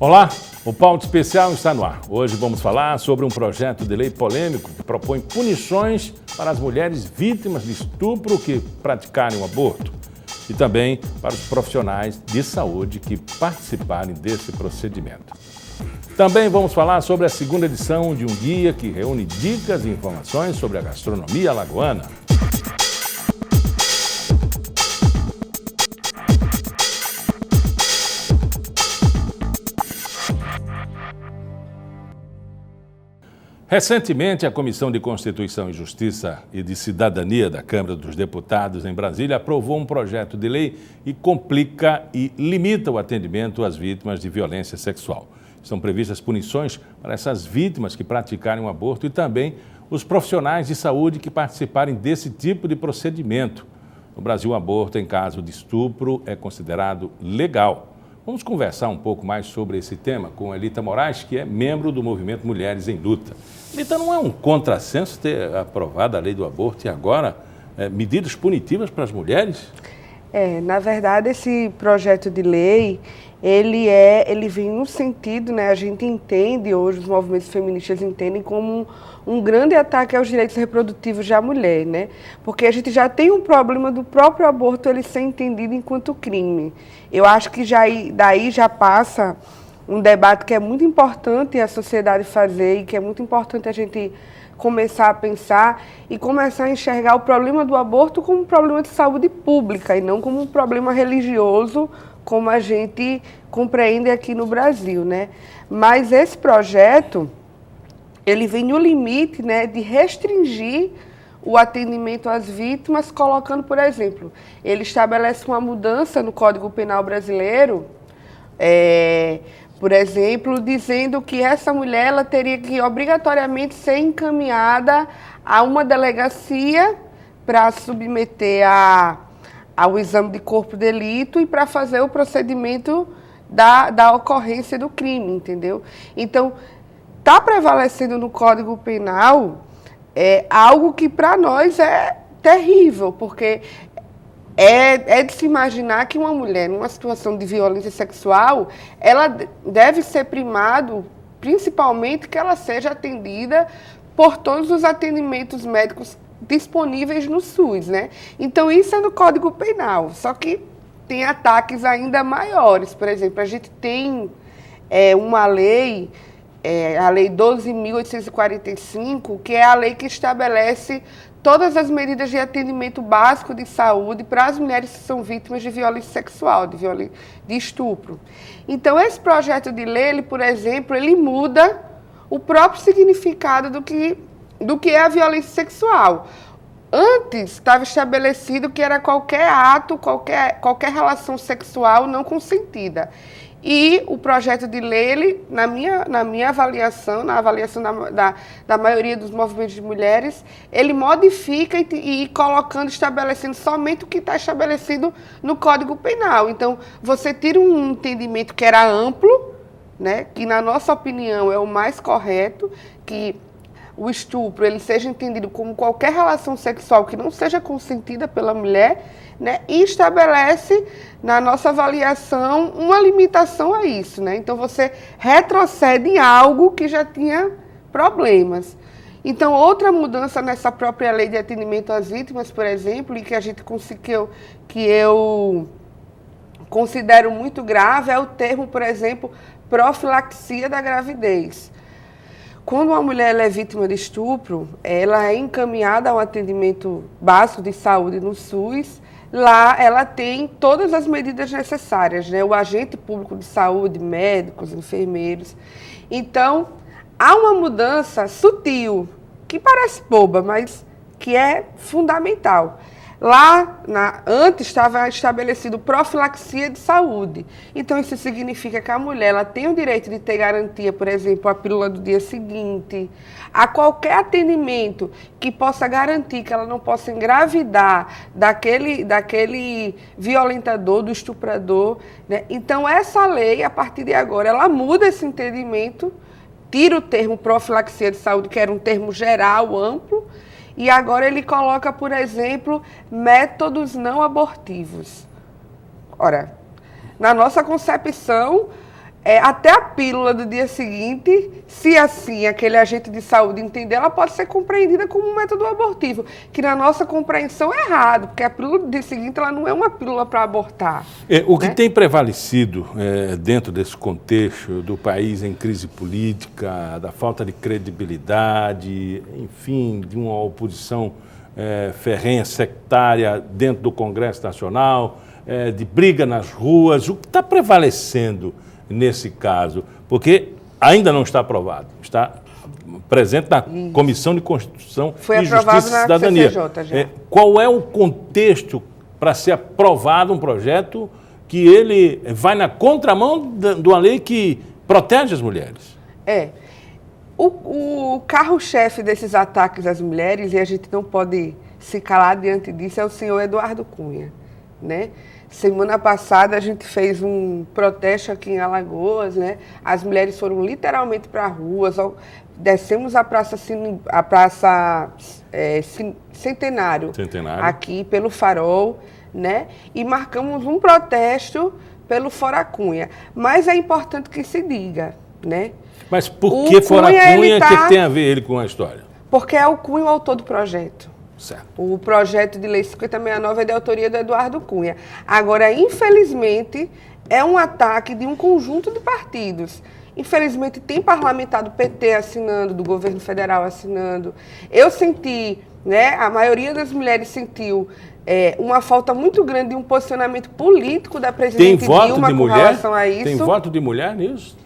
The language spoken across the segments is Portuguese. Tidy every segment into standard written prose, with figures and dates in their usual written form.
Olá, o Pauta Especial está no ar. Hoje vamos falar sobre um projeto de lei polêmico que propõe punições para as mulheres vítimas de estupro que praticarem o aborto e também para os profissionais de saúde que participarem desse procedimento. Também vamos falar sobre a segunda edição de um guia que reúne dicas e informações sobre a gastronomia alagoana. Recentemente, a Comissão de Constituição e Justiça e de Cidadania da Câmara dos Deputados em Brasília aprovou um projeto de lei que complica e limita o atendimento às vítimas de violência sexual. Estão previstas punições para essas vítimas que praticarem um aborto e também os profissionais de saúde que participarem desse tipo de procedimento. No Brasil, o aborto em caso de estupro é considerado legal. Vamos conversar um pouco mais sobre esse tema com Elita Moraes, que é membro do movimento Mulheres em Luta. Elita, não é um contrassenso ter aprovado a lei do aborto e agora medidas punitivas para as mulheres? Na verdade, esse projeto de lei, ele vem no sentido, né, a gente entende hoje, os movimentos feministas entendem como um grande ataque aos direitos reprodutivos da mulher, né? Porque a gente já tem um problema do próprio aborto ele ser entendido enquanto crime. Eu acho que daí já passa um debate que é muito importante a sociedade fazer e que é muito importante a gente começar a pensar e começar a enxergar o problema do aborto como um problema de saúde pública e não como um problema religioso, como a gente compreende aqui no Brasil, né? Mas esse projeto, ele vem no limite, né, de restringir o atendimento às vítimas, colocando, por exemplo, ele estabelece uma mudança no Código Penal brasileiro, por exemplo, dizendo que essa mulher ela teria que obrigatoriamente ser encaminhada a uma delegacia para submeter ao exame de corpo de delito e para fazer o procedimento da ocorrência do crime, entendeu? Então, está prevalecendo no Código Penal algo que para nós é terrível, porque é de se imaginar que uma mulher, numa situação de violência sexual, ela deve ser primado, principalmente, que ela seja atendida por todos os atendimentos médicos disponíveis no SUS, né? Então, isso é no Código Penal, só que tem ataques ainda maiores. Por exemplo, a gente tem uma lei, a Lei 12.845, que é a lei que estabelece todas as medidas de atendimento básico de saúde para as mulheres que são vítimas de violência sexual, de estupro. Então, esse projeto de lei, ele, por exemplo, ele muda o próprio significado do que é a violência sexual. Antes, estava estabelecido que era qualquer ato, qualquer relação sexual não consentida. E o projeto de lei, ele, na minha avaliação, na avaliação da maioria dos movimentos de mulheres, ele modifica e colocando, estabelecendo somente o que está estabelecido no Código Penal. Então, você tira um entendimento que era amplo, né, que na nossa opinião é o mais correto, que o estupro ele seja entendido como qualquer relação sexual que não seja consentida pela mulher, né, e estabelece, na nossa avaliação, uma limitação a isso, né? Então, você retrocede em algo que já tinha problemas. Então, outra mudança nessa própria lei de atendimento às vítimas, por exemplo, e que eu considero muito grave, é o termo, por exemplo, profilaxia da gravidez. Quando uma mulher é vítima de estupro, ela é encaminhada a um atendimento básico de saúde no SUS. Lá ela tem todas as medidas necessárias, né? O agente público de saúde, médicos, enfermeiros. Então, há uma mudança sutil, que parece boba, mas que é fundamental. Lá, antes estava estabelecido profilaxia de saúde. Então, isso significa que a mulher ela tem o direito de ter garantia, por exemplo, a pílula do dia seguinte, a qualquer atendimento que possa garantir que ela não possa engravidar daquele violentador, do estuprador, né? Então, essa lei, a partir de agora, ela muda esse entendimento, tira o termo profilaxia de saúde, que era um termo geral, amplo, e agora ele coloca, por exemplo, métodos não abortivos. Ora, na nossa concepção, até a pílula do dia seguinte, se assim aquele agente de saúde entender, ela pode ser compreendida como um método abortivo, que na nossa compreensão é errado, porque a pílula do dia seguinte ela não é uma pílula para abortar. O que tem prevalecido dentro desse contexto do país em crise política, da falta de credibilidade, enfim, de uma oposição ferrenha, sectária dentro do Congresso Nacional, de briga nas ruas, o que está prevalecendo nesse caso? Porque ainda não está aprovado, está presente na Comissão de Constituição e Justiça e Cidadania. Qual é o contexto para ser aprovado um projeto que ele vai na contramão de uma lei que protege as mulheres? O carro-chefe desses ataques às mulheres, e a gente não pode se calar diante disso, é o senhor Eduardo Cunha, né? Semana passada a gente fez um protesto aqui em Alagoas, né? As mulheres foram literalmente para as ruas, descemos a Praça Centenário aqui pelo Farol, né? E marcamos um protesto pelo Fora Cunha. Mas é importante que se diga, né? Mas por que Fora Cunha? O que tem a ver ele com a história? Porque é o Cunha o autor do projeto. Certo. O projeto de lei 5069 é de autoria do Eduardo Cunha. Agora, infelizmente, é um ataque de um conjunto de partidos. Infelizmente, tem parlamentar do PT assinando, do governo federal assinando. Eu senti, né, a maioria das mulheres sentiu uma falta muito grande de um posicionamento político da presidente Dilma com relação a isso. Tem voto de mulher nisso?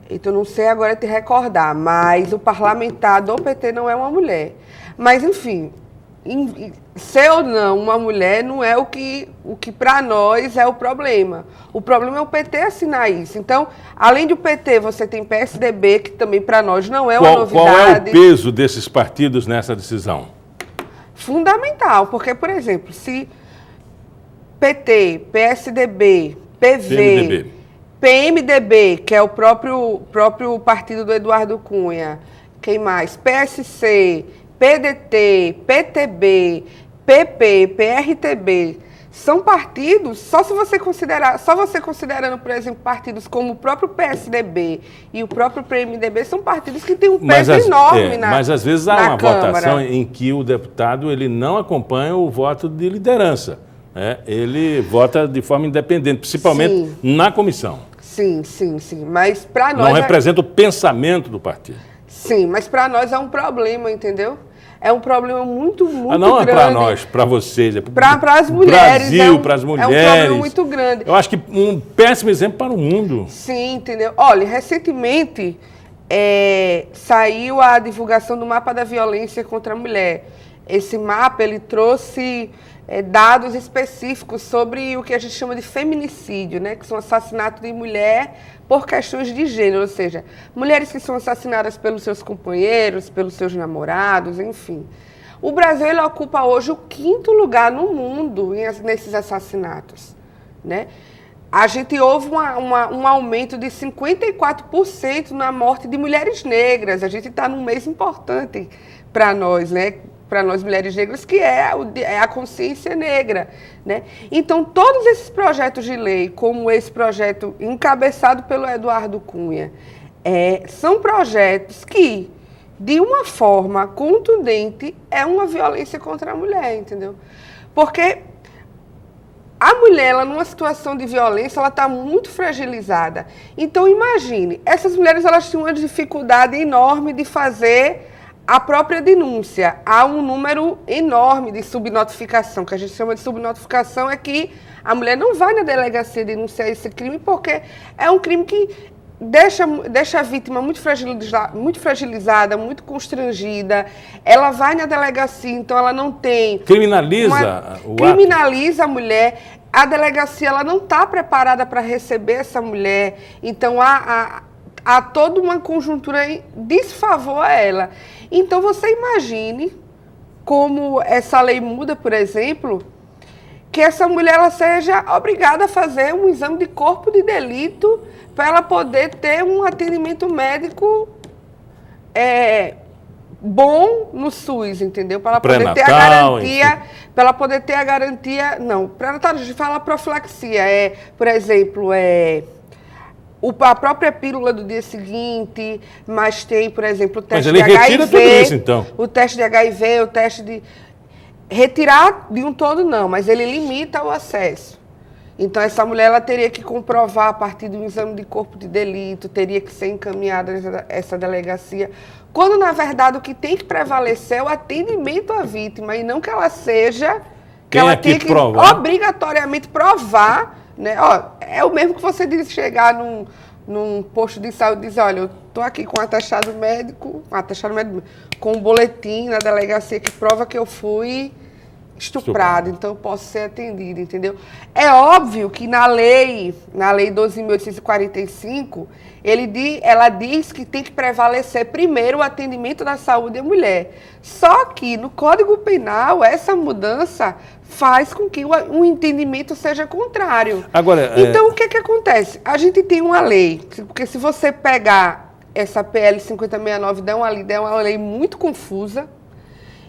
Então, não sei agora te recordar, mas o parlamentar do PT não é uma mulher. Mas, enfim, ser ou não uma mulher não é o que para nós é o problema. O problema é o PT assinar isso. Então, além do PT, você tem PSDB, que também para nós não é uma novidade. Qual é o peso desses partidos nessa decisão? Fundamental, porque, por exemplo, se PT, PSDB, PV, PMDB, que é o próprio partido do Eduardo Cunha, quem mais? PSC, PDT, PTB, PP, PRTB, são partidos, só você considerando, por exemplo, partidos como o próprio PSDB e o próprio PMDB, são partidos que têm um peso enorme na Mas às vezes há uma Câmara. Votação em que o deputado ele não acompanha o voto de liderança. Ele vota de forma independente, principalmente na comissão. Sim. Mas para nós... Não representa o pensamento do partido. Sim, mas para nós é um problema, entendeu? É um problema muito grande. Não é para nós, para vocês. É para as mulheres. Brasil, para as mulheres. É um problema muito grande. Eu acho que um péssimo exemplo para o mundo. Sim, entendeu? Olha, recentemente saiu a divulgação do mapa da violência contra a mulher. Esse mapa, ele trouxe dados específicos sobre o que a gente chama de feminicídio, né? Que são assassinatos de mulher por questões de gênero, ou seja, mulheres que são assassinadas pelos seus companheiros, pelos seus namorados, enfim. O Brasil ele ocupa hoje o 5º lugar no mundo nesses assassinatos, né? A gente houve um aumento de 54% na morte de mulheres negras. A gente está num mês importante para nós, né? Para nós mulheres negras, que é a consciência negra, né? Então, todos esses projetos de lei, como esse projeto encabeçado pelo Eduardo Cunha, são projetos que, de uma forma contundente, é uma violência contra a mulher, entendeu? Porque a mulher, ela, numa situação de violência, ela está muito fragilizada. Então, imagine, essas mulheres elas tinham uma dificuldade enorme de fazer a própria denúncia. Há um número enorme de subnotificação, que a gente chama de subnotificação, é que a mulher não vai na delegacia denunciar esse crime, porque é um crime que deixa a vítima muito fragilizada, muito constrangida. Ela vai na delegacia, então ela não tem... Criminaliza a mulher. A delegacia ela não está preparada para receber essa mulher, então há toda uma conjuntura em desfavor a ela. Então, você imagine como essa lei muda, por exemplo, que essa mulher ela seja obrigada a fazer um exame de corpo de delito para ela poder ter um atendimento médico bom no SUS, entendeu? Para ela poder ter a garantia... Para ela poder ter a garantia... Não, pré-natal, a gente fala profilaxia. Por exemplo, a própria pílula do dia seguinte, mas tem, por exemplo, o teste de HIV. Mas ele retira tudo isso, então? O teste de HIV, o teste de... Retirar de um todo não, mas ele limita o acesso. Então, essa mulher ela teria que comprovar a partir de um exame de corpo de delito, teria que ser encaminhada essa delegacia, quando, na verdade, o que tem que prevalecer é o atendimento à vítima, e não que ela seja... que ela tem que obrigatoriamente provar, né? Ó, é o mesmo que você diz, chegar num posto de saúde e dizer, olha, eu estou aqui com um atestado médico, com um boletim na delegacia que prova que eu fui estuprado, então eu posso ser atendido, entendeu? É óbvio que na lei 12.845, ela diz que tem que prevalecer primeiro o atendimento da saúde à mulher. Só que no Código Penal, essa mudança faz com que o entendimento seja contrário. Agora, então, o que acontece? A gente tem uma lei, porque se você pegar essa PL 5069, é uma lei muito confusa.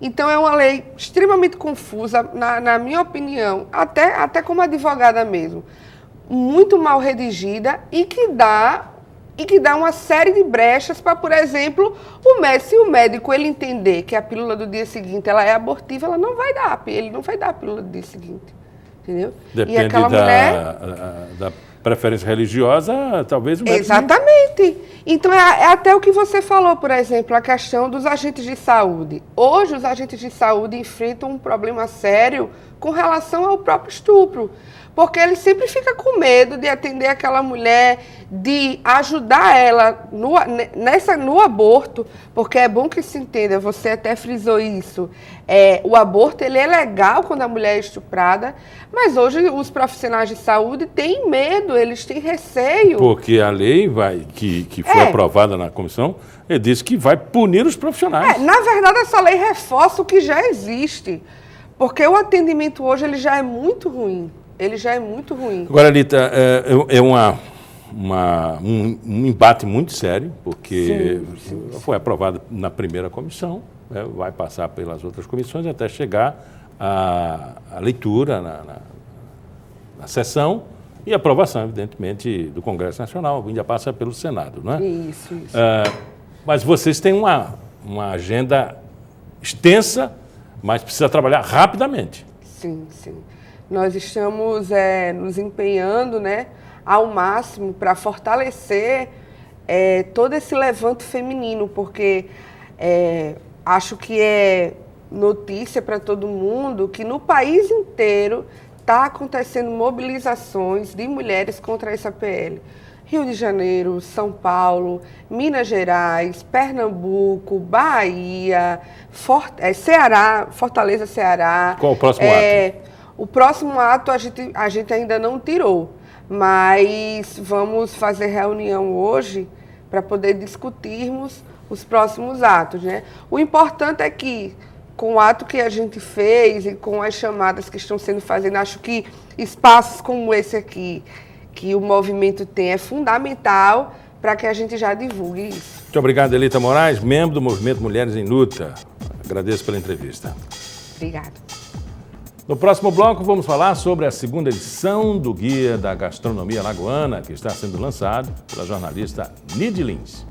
Então, é uma lei extremamente confusa, na minha opinião, até como advogada mesmo, muito mal redigida e que dá uma série de brechas para, por exemplo, se o médico ele entender que a pílula do dia seguinte ela é abortiva, ele não vai dar a pílula do dia seguinte, entendeu? Depende e aquela da preferência religiosa, talvez o médico... Exatamente. Então, é até o que você falou, por exemplo, a questão dos agentes de saúde. Hoje, os agentes de saúde enfrentam um problema sério com relação ao próprio estupro, porque ele sempre fica com medo de atender aquela mulher, de ajudar ela no aborto, porque é bom que se entenda, você até frisou isso, o aborto ele é legal quando a mulher é estuprada, mas hoje os profissionais de saúde têm medo, eles têm receio. Porque a lei que foi aprovada na comissão, ele disse que vai punir os profissionais. Na verdade, essa lei reforça o que já existe, porque o atendimento hoje ele já é muito ruim. Agora, Anita, um embate muito sério, porque sim. Foi aprovado na primeira comissão, né, vai passar pelas outras comissões até chegar à leitura na sessão e aprovação, evidentemente, do Congresso Nacional, ainda passa pelo Senado, não é? Isso. Mas vocês têm uma agenda extensa, mas precisa trabalhar rapidamente. Sim. Nós estamos nos empenhando, né, ao máximo para fortalecer todo esse levante feminino, porque acho que é notícia para todo mundo que no país inteiro está acontecendo mobilizações de mulheres contra essa PL. Rio de Janeiro, São Paulo, Minas Gerais, Pernambuco, Bahia, Ceará, Fortaleza, Ceará. Qual o próximo ato? O próximo ato a gente ainda não tirou, mas vamos fazer reunião hoje para poder discutirmos os próximos atos, né? O importante é que, com o ato que a gente fez e com as chamadas que estão sendo feitas, acho que espaços como esse aqui, que o movimento tem, é fundamental para que a gente já divulgue isso. Muito obrigado, Elita Moraes, membro do Movimento Mulheres em Luta. Agradeço pela entrevista. Obrigada. No próximo bloco, vamos falar sobre a segunda edição do Guia da Gastronomia Alagoana, que está sendo lançado pela jornalista Nidy Lins.